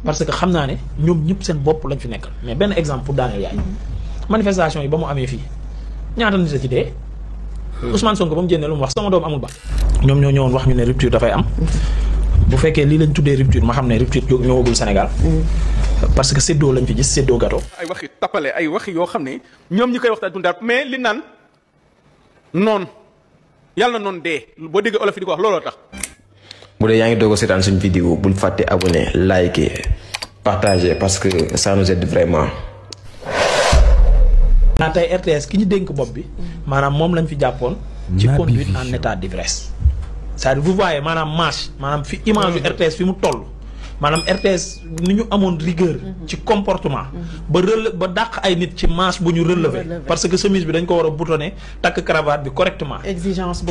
parce que xam naa ne ñoom ñëpp seen bopp lañ fi nekkal mais benn exemple pour daaneel yaay manifestation yi ba mu amee fii ñaata nit a ci dee Ousmane Sonko ba mu génnee lu mu wax sama doom amul ba ñoom ñoo ñëwoon wax ñu ne rupture dafay am bu fekkee lii lañ tuddee rupture ma xam ne rupture ñëwagul Sénégal parce que séddoo lañ fi gis séddoo gâteau. ay waxi tappale ay waxi yoo xam ne ñoom ñi koy waxtaan dundaat mais li naan noonu yàlla na noonu dee boo déggee olof yi di ko wax looloo tax. bu dee yaa ngi doog a seetaan suñu vidéo bul fàtte abonné liker partager parce que ça nous aide vraiment. naa tey RTS ki ñu dénk bopp bi maanaam moom lañ fi jàppoon ci conduite en état d'ivresse c'est-à-dire vous voyez maanaam marche maanaam fi image yu RTS fi mu toll maanaam RTS ni ñu amoon rigueur ci comportement ba dàq ay nit ci marche bu ñu relever parce que chemise bi dañ ko war a boutonner takk cravate bi correctement exigence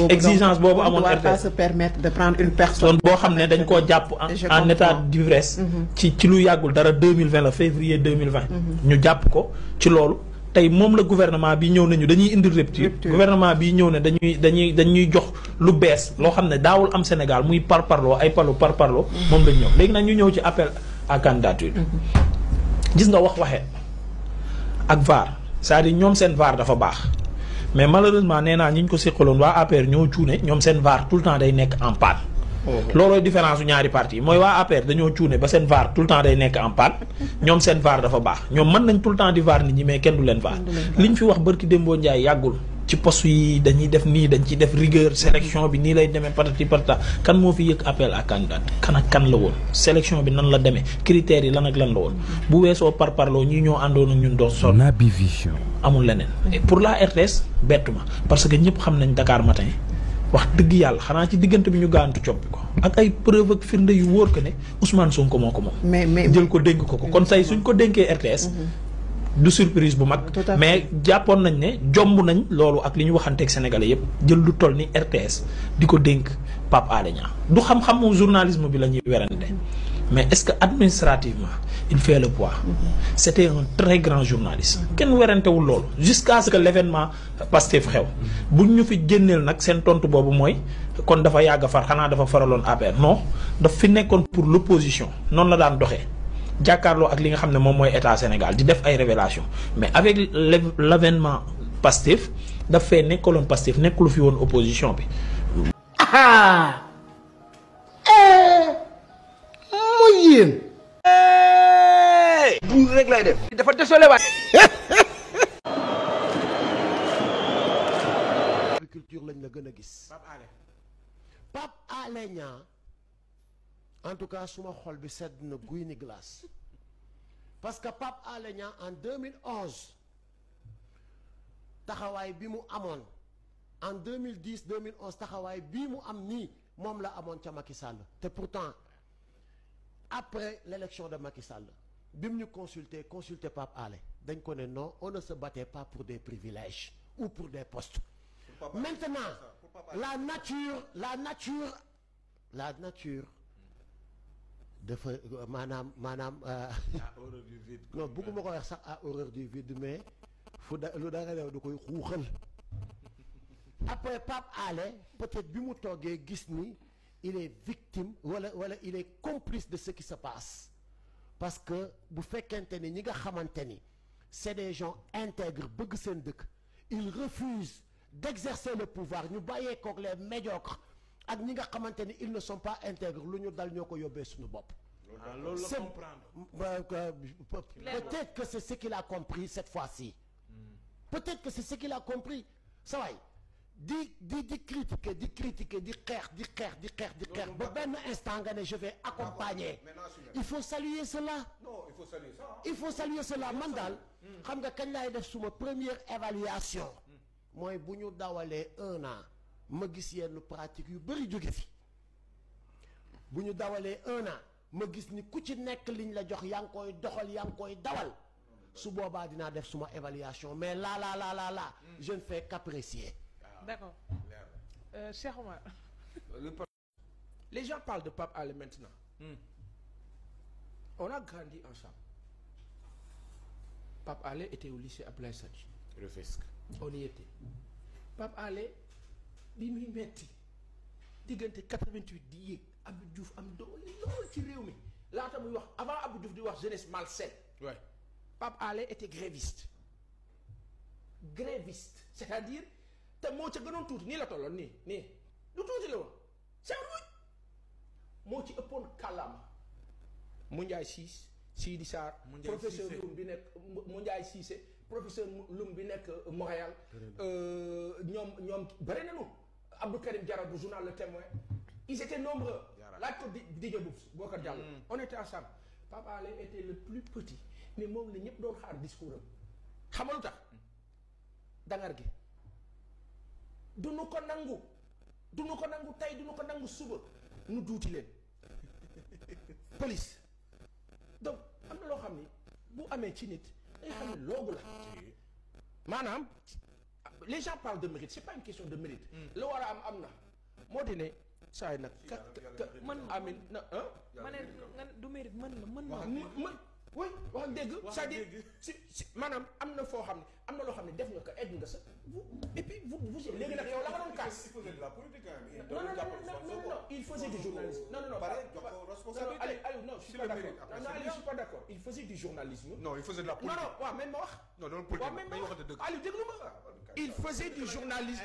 boobu amoon RTS pas se permettre de prendre une personne boo xam ne dañ koo jàpp en état d'ivresse ci lu yàggul dara 2020 la février 2020 ñu jàpp ko ci loolu tey moom la gouvernement bi ñëw nañu dañuy indi rupture gouvernement bi ñëw ne dañuy jox lu bees loo xam ne daawul am Sénégal muy parparloo ay parparloo moom lañ ñëw léegi nag ñu ñëw ci appel à candidature gis nga waxee ak VAR c'est-à-dire ñoom seen VAR dafa baax mais malheureusement nee naa ñi ñu ko séqaloon waa APR ñoo cuune ñoom seen VAR tout le temps day nekk en panne loolooy différence su ñaari parti mooy waa APR dañoo cuune ba seen VAR tout le temps day nekk en panne ñoom seen VAR dafa baax ñoom mën nañ tout le temps di VAR nit ñi mais kenn du leen VAR li ñu fi wax barki Dembo Ndiaye yàggul ci poste yi dañuy def nii dañ ciy def rigueur sélection bi nii lay demee patati patata kan moo fi yëg appel à candidat kan ak kan la woon sélection bi nan la demee critères yi lan ak lan la woon bu weesoo parparloo ñii ñoo àndoon ak ñun doon sonn Naby Vision amul leneen et pour la RTS bettu ma parce que ñëpp xam nañ Dakar Matin wax dëgg yàlla xanaa ci diggante bi ñu gaantu coppi ko ak ay preuve ak firnde yu wóor que ne Ousmane Sonko moo ko moom. mais jël ko dénk ko kon say suñ ko dénkee RTS. du surprise bu mag. mais jàppoon nañ ne jomb nañ loolu ak li ñu waxanteeg sénégalais yépp jël lu toll ni RTS di ko dénk Pape Alé Niang du xam-xamu journalisme bi la ñuy werante mais est-ce que administrativement il fait le poids. C'était un très grand journaliste. kenn werantewul loolu jusqu'à ce que l'événement Pastef xew. buñ ñu fi génneel nag seen tontu boobu mooy kon dafa yàgg far xanaa dafa faraloon APR non daf fi nekkoon pour l'opposition noonu la daan doxee jàkkaarloo ak li nga xam ne moom mooy état Sénégal di def ay révélations mais avec l'avènement Pastef daf fee nekkaloon Pastef nekkulu fi woon opposition bi. mooy yéen. buur rek lay def. dafa désolé waay. agriculture lañ la gën a gis. Pape Alé Niang en tout cas suma xol bi sedd na guy ni glace parce que Pape Alé Niang en 2011 taxawaay bi mu amoon en 2010 2011 taxawaay bii mu am nii moom la amoon ca Macky Sall te pourtant après l'élection de Macky Sall bi mu ñu consulter Pape Alé dañ ko ne non on ne se battait pas pour des privilèges ou pour des postes. Maintenant la nature dafa maanaam non bëgguma ko wax sax à horreur du vide mais lu dara new da koy xuuxal après Pape Alé peut-être bi mu toogee gis ni il est victime wala il est complice de ce qui se passe parce que bu fekkente ni ñi nga xamante ni c'est des gens intègres bëgg seen dëkk ils refusent d'exercer le pouvoir ñu bàyyee koog les médiocres ak ñi nga xamante ni ils ne sont pas intègres lu ñu dal ñoo ko yóbbee suñu bopp. loolu la comprendre. Peut-être que c'est ce qu'il a compris cette fois-ci. Peut-être que c'est ce qu'il a compris sa waay di critiquer di xeex ba benn instant nga ne je vais accompagner. il faut saluer cela. non il faut saluer ça. il faut saluer cela man daal. xam nga kañ laay def suma première évaluation. mooy bu ñu dawalee 1 an ma gis yenn pratique yu bëri jóge fi bu ñu dawalee 1 an ma gis ni ku ci nekk liñ la jox yaa ngi koy doxal yaa ngi koy dawal su boobaa dinaa def suma évaluation mais là je ne fais qu'apprécier. D'accord. Cheikh Omar. Les gens parlent de Pape Alé maintenant. On a grandi ensemble. Pape Alé était au lycée Abdoulaye Sadji. Rufisque. On y était. Pape Alé bi muy metti diggante 88 di yéeg Abdou Diouf am doole lool ci réew mi laata muy wax avant Abdou Diouf di wax jeunesse malsaine. Ouais. Pape Alé était gréviste. Gréviste c'est-à-dire te moo ca gënoon tuuti nii la tolloon nii du tuuti la woon c'est vrai moo ci ëppoon kàllaama Moundiaye Cissé Sidi Sarr professeur Loum bi nekk Moundiaye Cissé professeur Loum bi nekk Montréal ñoom bëri nañu Abdou Karim Diarra bu journal Le Témoin ils étaient nombreux laaj ko Didier Boubs Bokar Diallo on était ensemble. Pape Alé était le plus petit mais moom la ñëpp doon xaar discours am xam nga lu tax dangar gi duñu ko nangu tey duñu ko nangu suba nu duuti leen police donc am na loo xam ni bu amee ci nit day xam ne loogu la maanaam les gens parlent de mérite c'est pas une question de mérite la war a am na moo di ne saa yi nag man amin na ma ne nga du mérite mën oui wax dëgg c'est-à-dire si maanaam am na foo xam ne am na loo xam ne def nga ko egg nga sa et puis vous léegi nag yow la nga doon kaas non il faisait du journalisme non je suis pas d'accord il faisait du journalisme non il faisait de la politique non waaw même ma wax non doon politique Aliou déglu ma il faisait du journalisme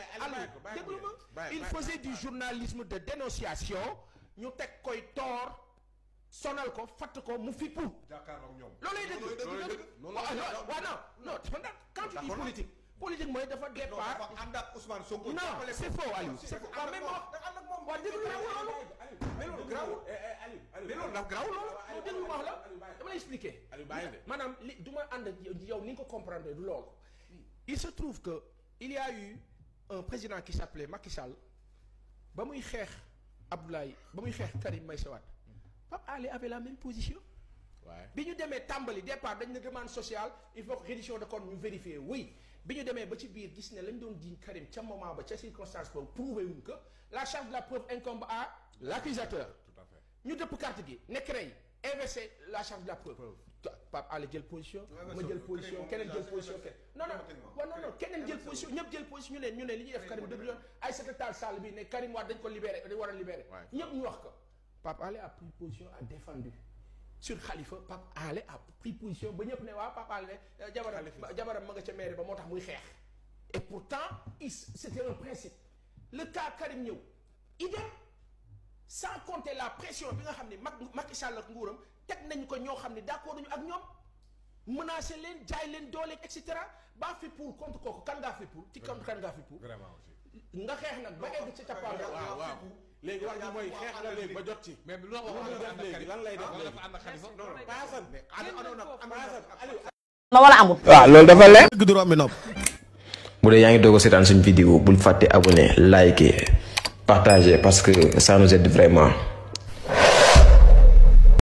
déglu ma il faisait du journalisme de dénonciation ñu teg koy toor sonal ko fatt ko mu fippu. jàkkaarloo ak ñoom. loolay dëgg. non quand tu dis politique mooy dafa départ. dafa ànd ak Ousmane Sonko. non c'est faux Aliou. c'est faux waaw même wax déglu mais loolu garaawul. mais loolu dafa garaawul loolu. déglu ma wax la dama lay expliquer. maanaam li du ma ànd ak yow ni nga ko comprendre du loolu. il se trouve que il y a eu un président qui s'appelait Macky Sall ba muy xeex Abdoulaye ba muy xeex Karim Meïssa Wade. Pape Alé avait la même position. bi ñu demee tàmbali départ dañ ne demande sociale il faut que reddition de compte ñu vérifier oui bi ñu demee ba ci biir gis ne lañ doon jiiñ Karim ca moment ba ca circonstance boobu prouvé wuñ que la charge de la preuve incombe à l'accusateur. Tout à fait. ñu dëpp carte gi ne CREI inversé la charge de la preuve. Pape Alé jël position. ma jël position keneen jël position non keneen jël position ñëpp jël position ñu ne li ñuy def Karim dëgg yoon Aïssata Tall Sall bi ne Karim Wade dañ ko libéré dañ war a libéré. ñëpp ñu wax ko. Pape Alé a pris position, a défendu. Sur Khalifa, Pape Alé a pris position. Ba ñëpp ne waaw Pape Alé jabaram ma nga ca mairie ba moo tax muy xeex. Et pourtant, c'était un principe. Le cas Karim ñëw idem sans compter la pression bi nga xam ne Macky Sall ak nguuram teg nañ ko ñoo xam ne d'accord nañu ak ñoom menacé leen jaay leen doole et cetera ba fi pour contre kooku kan ngaa fi pour ci contre kan ngaa fi pour. Vraiment aussi. nga xeex nag ba egg ci cappaandaw. waaw léegi wax ji mooy xeex la léegi ba jot ci. mais lu wax léegi lan lay def léegi. na wala amul. waaw loolu dafa leer. bu dee yaa ngi doog a seetaan suñu vidéo bul fàtte abonné liker partager parce que ça nous aide vraiment.